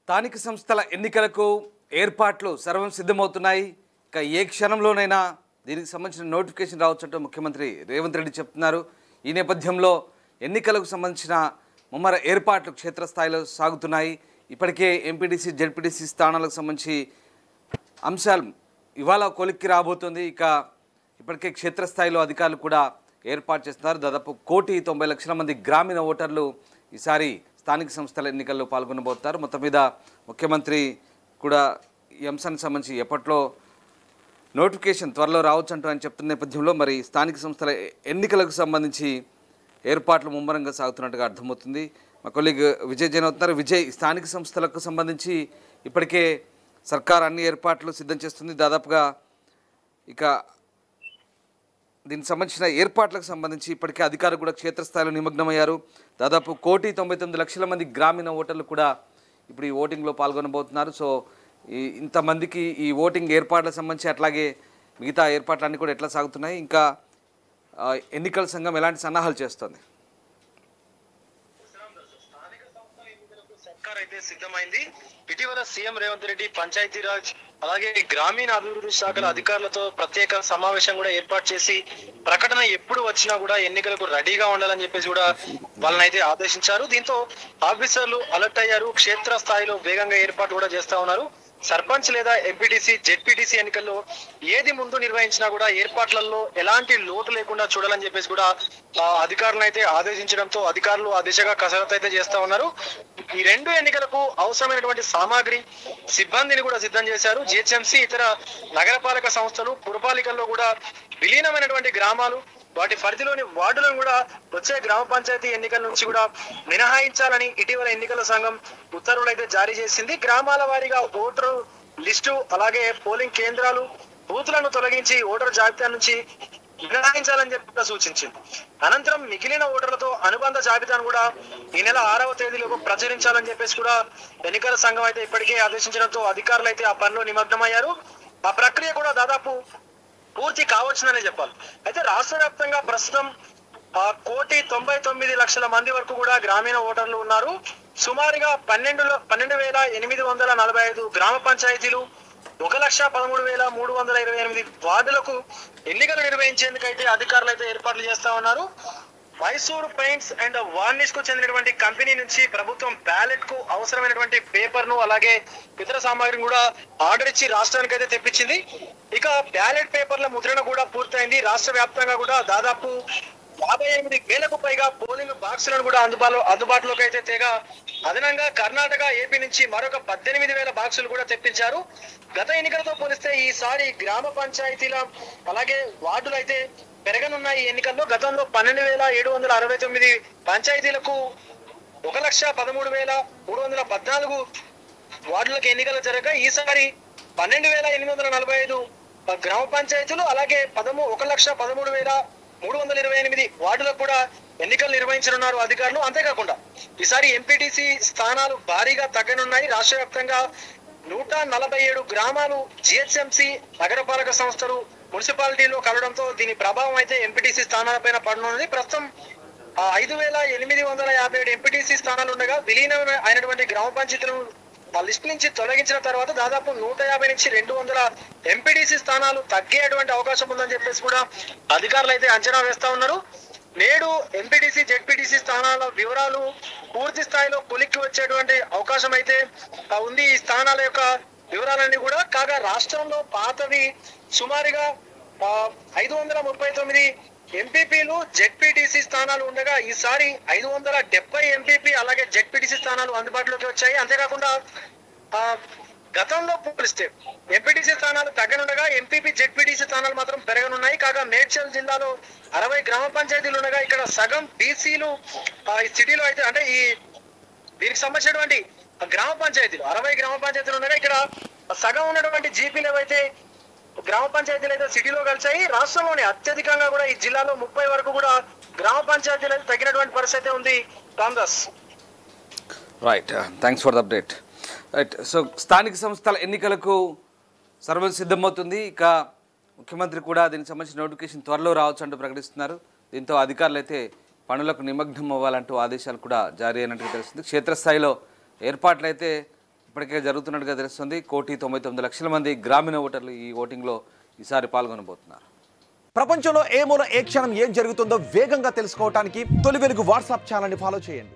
స్థానిక సంస్థల ఎన్నికలకు ఏర్పాట్లు సర్వం సిద్ధమవుతున్నాయి. ఇక ఏ క్షణంలోనైనా దీనికి సంబంధించిన నోటిఫికేషన్ రావచ్చంటూ ముఖ్యమంత్రి రేవంత్ రెడ్డి చెప్తున్నారు. ఈ నేపథ్యంలో ఎన్నికలకు సంబంధించిన ముమ్మర ఏర్పాట్లు క్షేత్రస్థాయిలో సాగుతున్నాయి. ఇప్పటికే ఎంపీటీసీ జెడ్పీటీసీ స్థానాలకు సంబంధించి అంశాలు ఇవాళ కొలిక్కి రాబోతుంది. ఇక ఇప్పటికే క్షేత్రస్థాయిలో అధికారులు కూడా ఏర్పాటు చేస్తున్నారు. దాదాపు 1,90,00,000 మంది గ్రామీణ ఓటర్లు ఈసారి స్థానిక సంస్థల ఎన్నికల్లో పాల్గొనబోతున్నారు. మొత్తం మీద ముఖ్యమంత్రి కూడా ఈ అంశానికి సంబంధించి ఎప్పట్లో నోటిఫికేషన్ త్వరలో రావచ్చంటూ అని చెప్తున్న నేపథ్యంలో మరి స్థానిక సంస్థల ఎన్నికలకు సంబంధించి ఏర్పాట్లు ముమ్మరంగా సాగుతున్నట్టుగా అర్థమవుతుంది. మా కొలీగ్ విజయ్ జైన్ అవుతున్నారు. విజయ్, స్థానిక సంస్థలకు సంబంధించి ఇప్పటికే సర్కార్ అన్ని ఏర్పాట్లు సిద్ధం చేస్తుంది. దాదాపుగా ఇక దీనికి సంబంధించిన ఏర్పాట్లకు సంబంధించి ఇప్పటికే అధికారులు కూడా క్షేత్రస్థాయిలో నిమగ్నమయ్యారు. దాదాపు 1,99,00,000 మంది గ్రామీణ ఓటర్లు కూడా ఇప్పుడు ఈ ఓటింగ్లో పాల్గొనబోతున్నారు. సో ఇంతమందికి ఈ ఓటింగ్ ఏర్పాట్లకు సంబంధించి అట్లాగే మిగతా ఏర్పాట్లన్నీ కూడా ఎట్లా సాగుతున్నాయి, ఇంకా ఎన్నికల సంఘం ఎలాంటి సన్నాహాలు చేస్తుంది? సర్కార్ అయితే సిద్ధమైంది. ఇటీవల సీఎం రేవంత్ రెడ్డి పంచాయతీరాజ్ అలాగే గ్రామీణ అభివృద్ధి శాఖల అధికారులతో ప్రత్యేక సమావేశం కూడా ఏర్పాటు చేసి ప్రకటన ఎప్పుడు వచ్చినా కూడా ఎన్నికలకు రెడీగా ఉండాలని చెప్పేసి కూడా వాళ్ళనైతే ఆదేశించారు. దీంతో ఆఫీసర్లు అలర్ట్ అయ్యారు. క్షేత్ర స్థాయిలో వేగంగా ఏర్పాటు కూడా చేస్తా ఉన్నారు. సర్పంచ్ లేదా ఎంపీటీసీ జెడ్పీటీసీ ఎన్నికల్లో ఏది ముందు నిర్వహించినా కూడా ఏర్పాట్లలో ఎలాంటి లోటు లేకుండా చూడాలని చెప్పేసి కూడా అధికారులను అయితే ఆదేశించడంతో అధికారులు ఆ దిశగా కసరత్తు అయితే చేస్తా ఉన్నారు. ఈ రెండు ఎన్నికలకు అవసరమైనటువంటి సామాగ్రి సిబ్బందిని కూడా సిద్ధం చేశారు. జిహెచ్ఎంసీ ఇతర నగరపాలక సంస్థలు పురపాలికల్లో కూడా విలీనమైనటువంటి గ్రామాలు వాటి పరిధిలోని వార్డులను కూడా వచ్చే గ్రామ పంచాయతీ ఎన్నికల నుంచి కూడా మినహాయించాలని ఇటీవల ఎన్నికల సంఘం ఉత్తర్వులు అయితే జారీ చేసింది. గ్రామాల వారీగా ఓటరు లిస్టు అలాగే పోలింగ్ కేంద్రాలు బూతులను తొలగించి ఓటరు జాబితా నుంచి మినహాయించాలని చెప్పి సూచించింది. అనంతరం మిగిలిన ఓటర్లతో అనుబంధ జాబితాను కూడా ఈ నెల 6వ తేదీలోపు ప్రచురించాలని చెప్పేసి కూడా ఎన్నికల సంఘం అయితే ఇప్పటికే ఆదేశించడంతో అధికారులు అయితే ఆ పనిలో నిమగ్నమయ్యారు. ఆ ప్రక్రియ కూడా దాదాపు పూర్తి కావచ్చుననే చెప్పాలి. అయితే రాష్ట్ర వ్యాప్తంగా ప్రస్తుతం 1,99,00,000 మంది వరకు కూడా గ్రామీణ ఓటర్లు ఉన్నారు. సుమారుగా 12,845 గ్రామ పంచాయతీలు 1,13,328 వార్డులకు ఎన్నికలు నిర్వహించేందుకైతే అధికారులు అయితే ఏర్పాట్లు చేస్తా ఉన్నారు. మైసూర్ పెయింట్స్ అండ్ వార్నిష్ కు చెందినటువంటి కంపెనీ నుంచి ప్రభుత్వం బ్యాలెట్ కు అవసరమైనటువంటి పేపర్ ను అలాగే ఇతర సామాగ్రిని కూడా ఆర్డర్ ఇచ్చి రాష్ట్రానికి అయితే తెప్పించింది. ఇక బ్యాలెట్ పేపర్ల ముద్రణ కూడా పూర్తయింది. రాష్ట్ర వ్యాప్తంగా కూడా దాదాపు 58,000కు పైగా పోలింగ్ బాక్సులను కూడా అందుబాటులోకి అయితే తెగా అదనంగా కర్ణాటక, ఏపీ నుంచి మరొక 18,000 బాక్సులు కూడా తెప్పించారు. గత ఎన్నికలతో పోలిస్తే ఈసారి గ్రామ పంచాయతీల అలాగే వార్డులు అయితే పెరగనున్నాయి. ఈ ఎన్నికల్లో గతంలో 12,769 పంచాయతీలకు 1,13,314 వార్డులకు ఎన్నికలు జరగగా ఈసారి 12,845 గ్రామ పంచాయతీలు అలాగే 1,13,328 వార్డులకు కూడా ఎన్నికలు నిర్వహించనున్నారు అధికారులు. అంతేకాకుండా ఈసారి ఎంపీటీసీ స్థానాలు భారీగా తగ్గనున్నాయి. రాష్ట్ర వ్యాప్తంగా 147 గ్రామాలు జిహెచ్ఎంసీ నగరపాలక సంస్థలు మున్సిపాలిటీలో కలవడంతో దీని ప్రభావం అయితే ఎంపీటీసీ స్థానాలపైన పడనున్నది. ప్రస్తుతం 5,857 ఎంపీటీసీ స్థానాలు ఉండగా విలీనం అయినటువంటి గ్రామ పంచాయతీలను ఆ లిస్ట్ నుంచి తొలగించిన తర్వాత దాదాపు 150 నుంచి 200 ఎంపీటీసీ స్థానాలు తగ్గేటువంటి అవకాశం ఉందని చెప్పేసి కూడా అధికారులు అయితే అంచనా వేస్తా ఉన్నారు. నేడు ఎంపీటీసీ జెడ్పీటీసీ స్థానాల వివరాలు పూర్తి స్థాయిలో కొలిక్కి వచ్చేటువంటి అవకాశం అయితే ఉంది. ఈ స్థానాల యొక్క వివరాలన్నీ కూడా కాగా రాష్ట్రంలో పాతవి సుమారుగా 539 ఎంపీపీలు జెడ్పీటీసీ స్థానాలు ఉండగా ఈసారి 570 ఎంపీపీ అలాగే జెడ్పీటీసీ స్థానాలు అందుబాటులోకి వచ్చాయి. అంతేకాకుండా గతంలో పోలిస్తే ఎంపీటీసీ స్థానాలు తగ్గనుండగా ఎంపీపీ జెడ్పీటీసీ స్థానాలు మాత్రం పెరగనున్నాయి. కాగా మేడ్చల్ జిల్లాలో 60 గ్రామ పంచాయతీలు ఉండగా ఇక్కడ సగం బీసీలు ఈ సిటీలో అయితే అంటే ఈ దీనికి సంబంధించినటువంటి గ్రామ పంచాయతీలు 60 గ్రామ పంచాయతీలు ఉండగా ఇక్కడ సగం ఉన్నటువంటి జీపీలు ఏవైతే గ్రామ పంచాయతీలు అయితే సిటీలో కలిసాయి. రాష్ట్రంలోని అత్యధికంగా కూడా ఈ జిల్లాలో 30 వరకు కూడా గ్రామ పంచాయతీలు అయితే తగ్గినటువంటి పరిస్థితి ఉంది. Ramdas. Right, thanks for the update. Right, so స్థానిక సంస్థల ఎన్నికలకు సర్వం సిద్ధమవుతుంది. ఇక ముఖ్యమంత్రి కూడా దీనికి సంబంధించిన నోటిఫికేషన్ త్వరలో రావచ్చు అంటూ ప్రకటిస్తున్నారు. దీంతో అధికారులు అయితే పనులకు నిమగ్నం అవ్వాలంటూ ఆదేశాలు కూడా జారీ అయినట్టుగా తెలుస్తుంది. క్షేత్రస్థాయిలో ఏర్పాట్లు అయితే ఇప్పటికే జరుగుతున్నట్టుగా తెలుస్తుంది. 1,99,00,000 మంది గ్రామీణ ఓటర్లు ఈ ఓటింగ్లో ఈసారి పాల్గొనబోతున్నారు. ప్రపంచంలో ఏ మూల ఏ క్షణం ఏం జరుగుతుందో వేగంగా తెలుసుకోవడానికి తొలి వెలుగు వాట్సాప్ ఛానల్ని ఫాలో చేయండి.